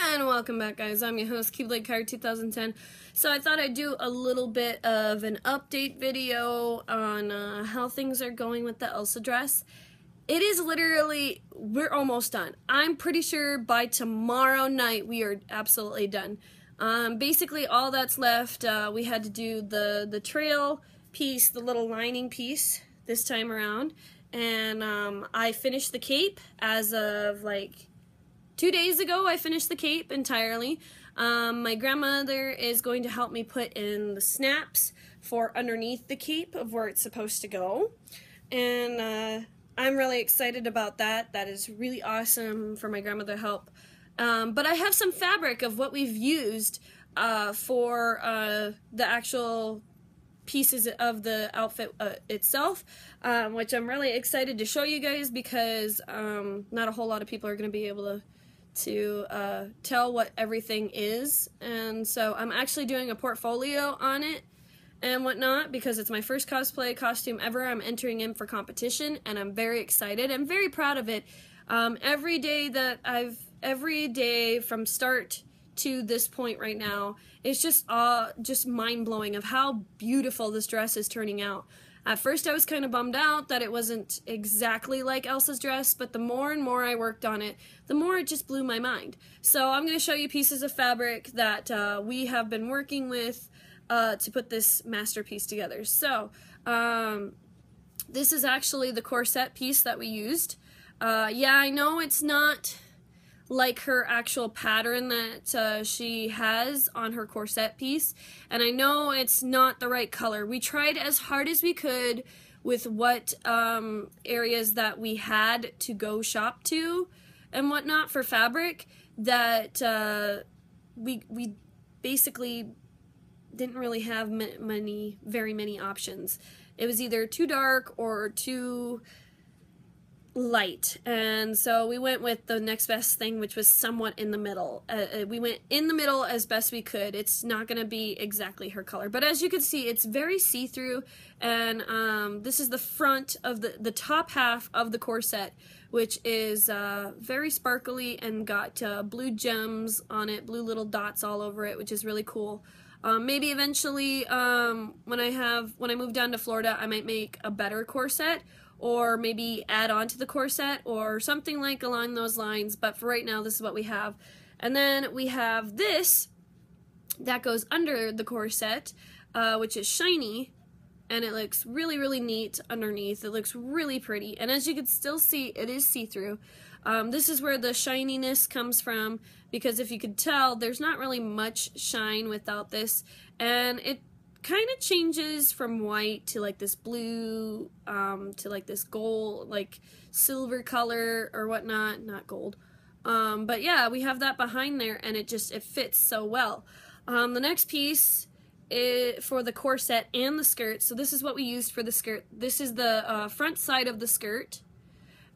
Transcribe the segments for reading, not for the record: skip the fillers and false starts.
And welcome back, guys. I'm your host, Keyblade Card 2010. So I thought I'd do a little bit of an update video on how things are going with the Elsa dress. It is literally, we're almost done. I'm pretty sure by tomorrow night we are absolutely done. Basically all that's left, we had to do the trail piece, the little lining piece this time around. And I finished the cape as of like 2 days ago. I finished the cape entirely. My grandmother is going to help me put in the snaps for underneath the cape of where it's supposed to go. And I'm really excited about that. That is really awesome for my grandmother to help. But I have some fabric of what we've used for the actual pieces of the outfit itself, which I'm really excited to show you guys because not a whole lot of people are going to be able to tell what everything is. And so I'm actually doing a portfolio on it and whatnot because it's my first cosplay costume ever. I'm entering in for competition and I'm very excited. I'm very proud of it. Every day from start to this point right now, it's just mind-blowing of how beautiful this dress is turning out. At first I was kind of bummed out that it wasn't exactly like Elsa's dress, but the more and more I worked on it, the more it just blew my mind. So I'm going to show you pieces of fabric that we have been working with to put this masterpiece together. So this is actually the corset piece that we used. Yeah, I know it's not like her actual pattern that she has on her corset piece, and I know it's not the right color. We tried as hard as we could with what areas that we had to go shop to and whatnot for fabric that we basically didn't really have very many options. It was either too dark or too light, and so we went with the next best thing, which was somewhat in the middle. We went in the middle as best we could. It's not going to be exactly her color, but as you can see, it's very see-through, and this is the front of the top half of the corset, which is very sparkly and got blue gems on it, blue little dots all over it, which is really cool. Maybe eventually when I move down to Florida, I might make a better corset, or maybe add on to the corset or something like along those lines, but for right now this is what we have. And then we have this that goes under the corset, which is shiny, and it looks really, really neat underneath. It looks really pretty, and as you can still see, it is see-through. This is where the shininess comes from, because if you could tell, there's not really much shine without this, and it kind of changes from white to like this blue to like this gold, like silver color or whatnot, not gold. But yeah, we have that behind there, and it fits so well. The next piece is for the corset and the skirt. So this is what we used for the skirt. This is the front side of the skirt,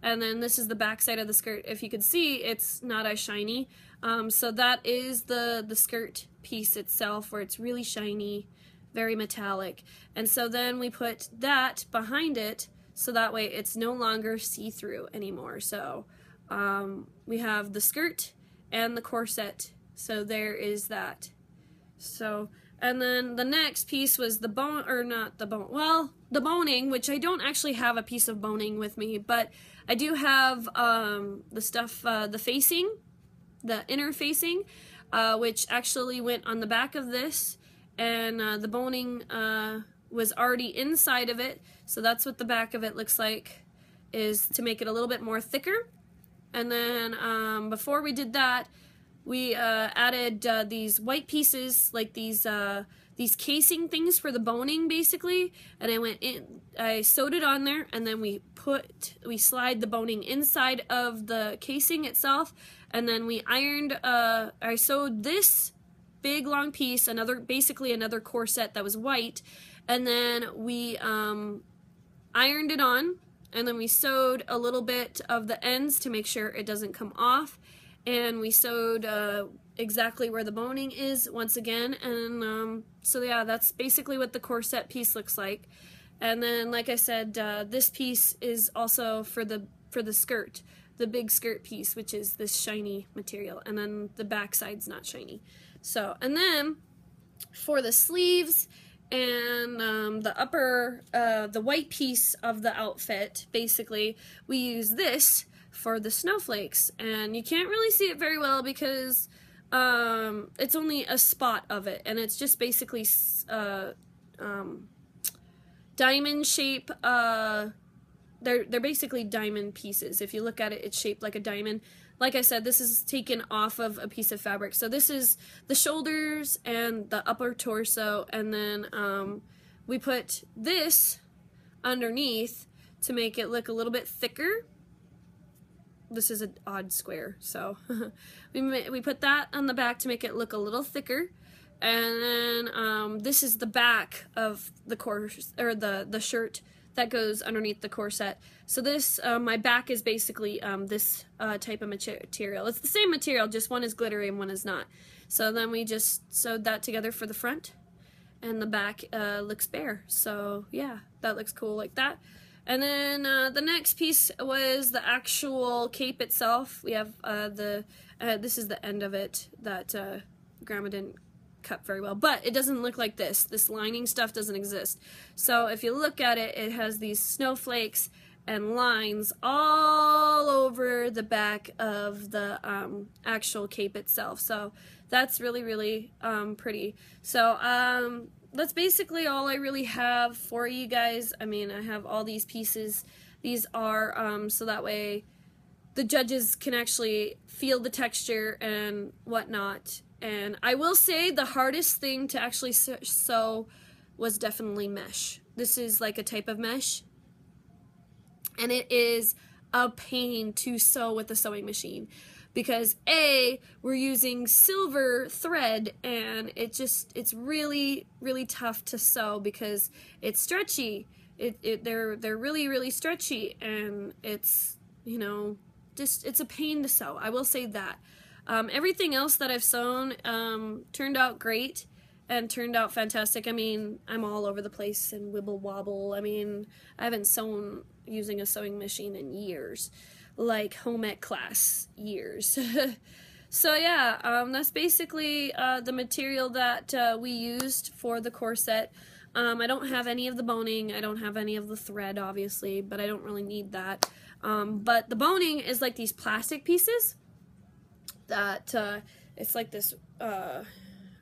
and then this is the back side of the skirt. If you can see, it's not as shiny. So that is the skirt piece itself, where it's really shiny, very metallic. And so then we put that behind it, so that way it's no longer see-through anymore. So we have the skirt and the corset. So there is that. So, and then the next piece was the the boning, which I don't actually have a piece of boning with me, but I do have the stuff, the facing, the inner facing, which actually went on the back of this, and the boning was already inside of it, so that's what the back of it looks like, is to make it a little bit more thicker. And then before we did that, we added these white pieces, like these casing things for the boning, basically, and I sewed it on there, and then we slide the boning inside of the casing itself, and then we ironed, I sewed this big long piece, basically another corset that was white, and then we ironed it on, and then we sewed a little bit of the ends to make sure it doesn't come off, and we sewed exactly where the boning is once again, and so yeah, that's basically what the corset piece looks like. And then, like I said, this piece is also for the skirt. the big skirt piece, which is this shiny material, and then the back side's not shiny. So, and then for the sleeves and the upper, the white piece of the outfit, basically, we use this for the snowflakes, and you can't really see it very well because it's only a spot of it, and it's just basically diamond shape. They're basically diamond pieces. If you look at it, it's shaped like a diamond. Like I said, this is taken off of a piece of fabric. So this is the shoulders and the upper torso, and then we put this underneath to make it look a little bit thicker. This is an odd square, so we put that on the back to make it look a little thicker. And then this is the back of the or the shirt that goes underneath the corset. So this, my back is basically this type of material. It's the same material, just one is glittery and one is not. So then we just sewed that together for the front, and the back looks bare. So yeah, that looks cool like that. And then the next piece was the actual cape itself. We have this is the end of it that Grandma didn't cut very well, but it doesn't look like this. This lining stuff doesn't exist. So if you look at it, it has these snowflakes and lines all over the back of the actual cape itself. So that's really, really pretty. So that's basically all I really have for you guys. I mean, I have all these pieces. These are so that way the judges can actually feel the texture and whatnot. And I will say the hardest thing to actually sew was definitely mesh. This is like a type of mesh, and it is a pain to sew with a sewing machine because A, we're using silver thread, and it's really, really tough to sew because it's stretchy. They're really, really stretchy, and it's, you know, just it's a pain to sew. I will say that. Everything else that I've sewn turned out great and turned out fantastic. I mean, I'm all over the place and wibble wobble. I mean, I haven't sewn using a sewing machine in years, like home ec class years. So yeah, that's basically the material that we used for the corset. I don't have any of the boning. I don't have any of the thread, obviously, but I don't really need that. But the boning is like these plastic pieces that it's like this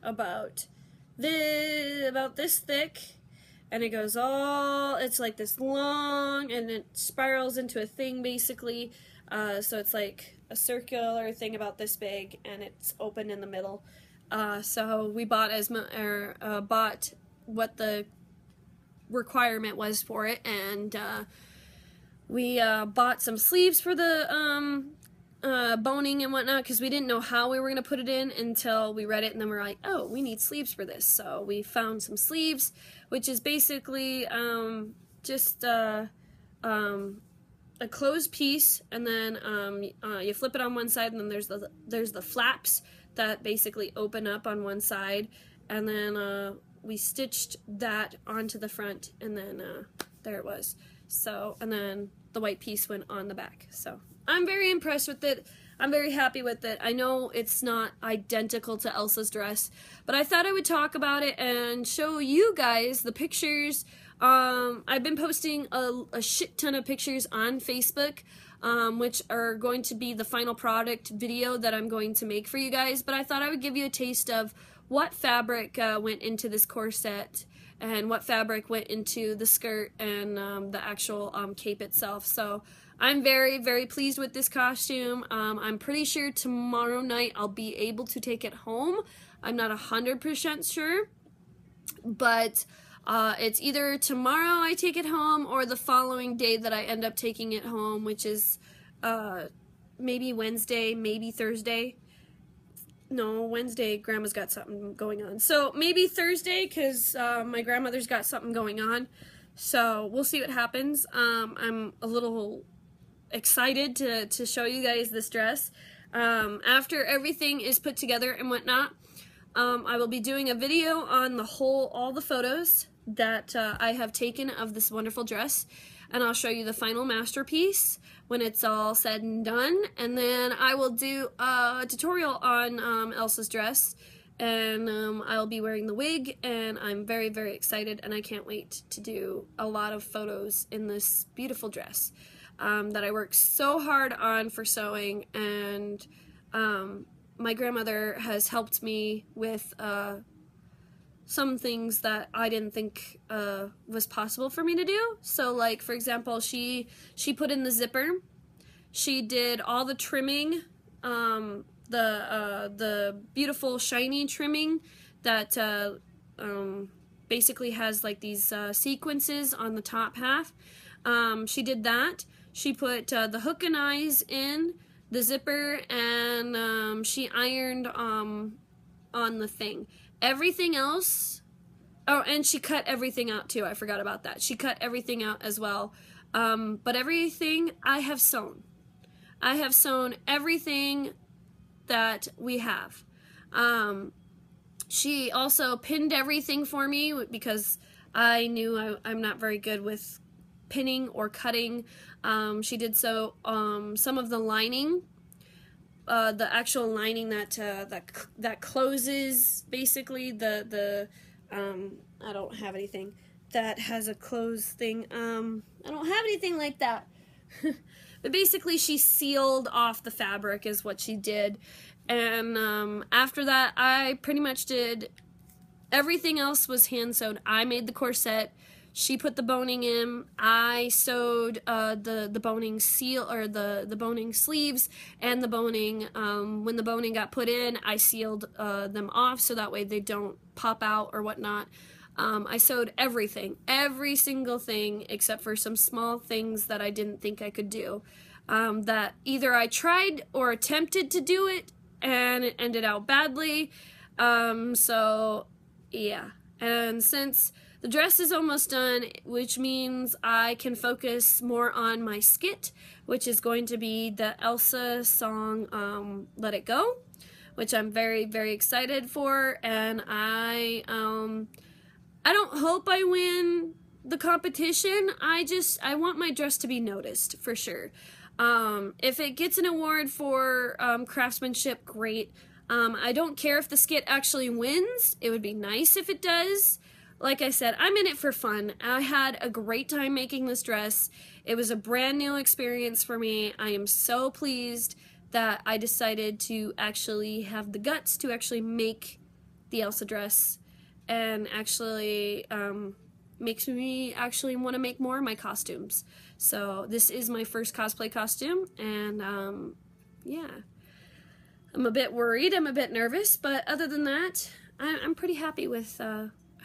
about this thick, and it goes all, it's like this long, and it spirals into a thing basically. So it's like a circular thing about this big, and it's open in the middle. So we bought bought what the requirement was for it, and we bought some sleeves for the boning and whatnot, because we didn't know how we were going to put it in until we read it, and then we're like, oh, we need sleeves for this. So we found some sleeves, which is basically just a closed piece, and then you flip it on one side, and then there's the flaps that basically open up on one side, and then we stitched that onto the front, and then there it was. So, and then the white piece went on the back. So I'm very impressed with it. I'm very happy with it. I know it's not identical to Elsa's dress, but I thought I would talk about it and show you guys the pictures. I've been posting a shit ton of pictures on Facebook, which are going to be the final product video that I'm going to make for you guys, but I thought I would give you a taste of what fabric went into this corset and what fabric went into the skirt and the actual cape itself. So I'm very, very pleased with this costume. I'm pretty sure tomorrow night I'll be able to take it home. I'm not 100% sure, but it's either tomorrow I take it home or the following day that I end up taking it home, which is maybe Wednesday, maybe Thursday. No, Wednesday, Grandma's got something going on. So maybe Thursday, because my grandmother's got something going on. So we'll see what happens. I'm a little excited to show you guys this dress. After everything is put together and whatnot, I will be doing a video on all the photos that I have taken of this wonderful dress. and I'll show you the final masterpiece when it's all said and done, and then I will do a tutorial on Elsa's dress, and I'll be wearing the wig, and I'm very, very excited, and I can't wait to do a lot of photos in this beautiful dress that I worked so hard on for sewing, and my grandmother has helped me with some things that I didn't think was possible for me to do. So, like, for example, she put in the zipper. She did all the trimming, the beautiful shiny trimming that basically has like these sequences on the top half. She did that. She put the hook and eyes in the zipper, and she ironed on the thing. Everything else, oh, and she cut everything out too. I forgot about that. She cut everything out as well. But everything I have sewn. I have sewn everything that we have. She also pinned everything for me because I knew I'm not very good with pinning or cutting. She did so some of the lining. The actual lining that closes basically the I don't have anything that has a close thing. I don't have anything like that. But basically she sealed off the fabric is what she did, and after that I pretty much did everything else was hand sewed. I made the corset. She put the boning in. I sewed the boning seal, or the boning sleeves, and the boning. When the boning got put in, I sealed them off so that way they don't pop out or whatnot. I sewed everything, every single thing, except for some small things that I didn't think I could do. That either I tried or attempted to do it, and it ended out badly. So, yeah. And since the dress is almost done, which means I can focus more on my skit, which is going to be the Elsa song, Let It Go, which I'm very, very excited for, and I don't hope I win the competition. I want my dress to be noticed, for sure. If it gets an award for craftsmanship, great. I don't care if the skit actually wins. It would be nice if it does. Like I said, I'm in it for fun. I had a great time making this dress. It was a brand new experience for me. I am so pleased that I decided to actually have the guts to actually make the Elsa dress, and actually makes me actually want to make more of my costumes. So this is my first cosplay costume, and yeah. I'm a bit worried, I'm a bit nervous, but other than that, I'm pretty happy with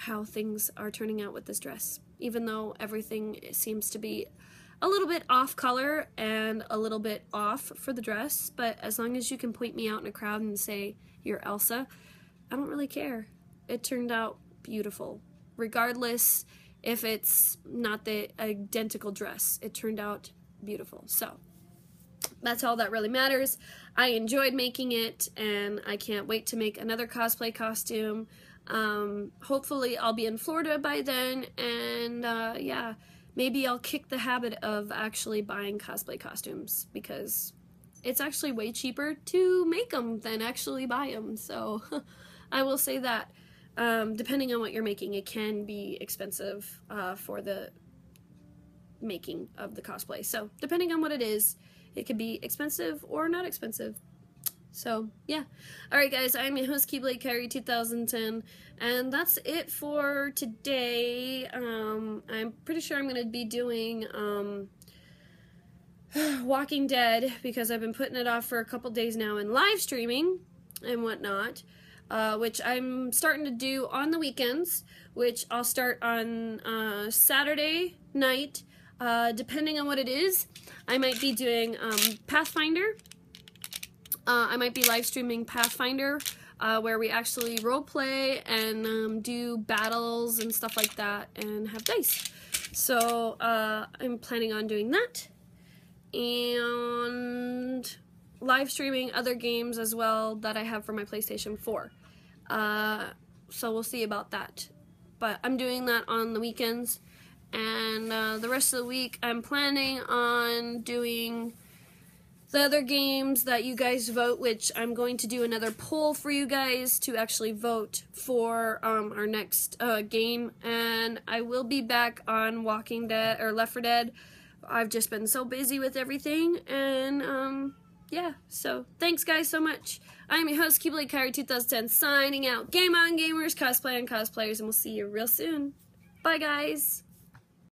how things are turning out with this dress, even though everything seems to be a little bit off color and a little bit off for the dress. But as long as you can point me out in a crowd and say you're Elsa, I don't really care. It turned out beautiful, regardless if it's not the identical dress. It turned out beautiful. So that's all that really matters. I enjoyed making it, and I can't wait to make another cosplay costume. Hopefully I'll be in Florida by then, and yeah, maybe I'll kick the habit of actually buying cosplay costumes, because it's actually way cheaper to make them than actually buy them. So I will say that. Depending on what you're making, it can be expensive for the making of the cosplay. So depending on what it is, it could be expensive or not expensive. So, yeah. Alright guys, I'm your host, Keyblade Kyrie 2010, and that's it for today. I'm pretty sure I'm going to be doing Walking Dead, because I've been putting it off for a couple days now, and live streaming and whatnot, which I'm starting to do on the weekends, which I'll start on Saturday night. Depending on what it is, I might be doing Pathfinder. I might be live streaming Pathfinder, where we actually roleplay and do battles and stuff like that, and have dice. So I'm planning on doing that, and live streaming other games as well that I have for my PlayStation 4. So we'll see about that. But I'm doing that on the weekends, And the rest of the week, I'm planning on doing the other games that you guys vote, which I'm going to do another poll for you guys to actually vote for our next game. And I will be back on Walking Dead or Left 4 Dead. I've just been so busy with everything, and yeah, so thanks guys so much. I'm your host, Keyblade Kyrie 2010, signing out. Game on, gamers, cosplay on, cosplayers, and we'll see you real soon. Bye guys.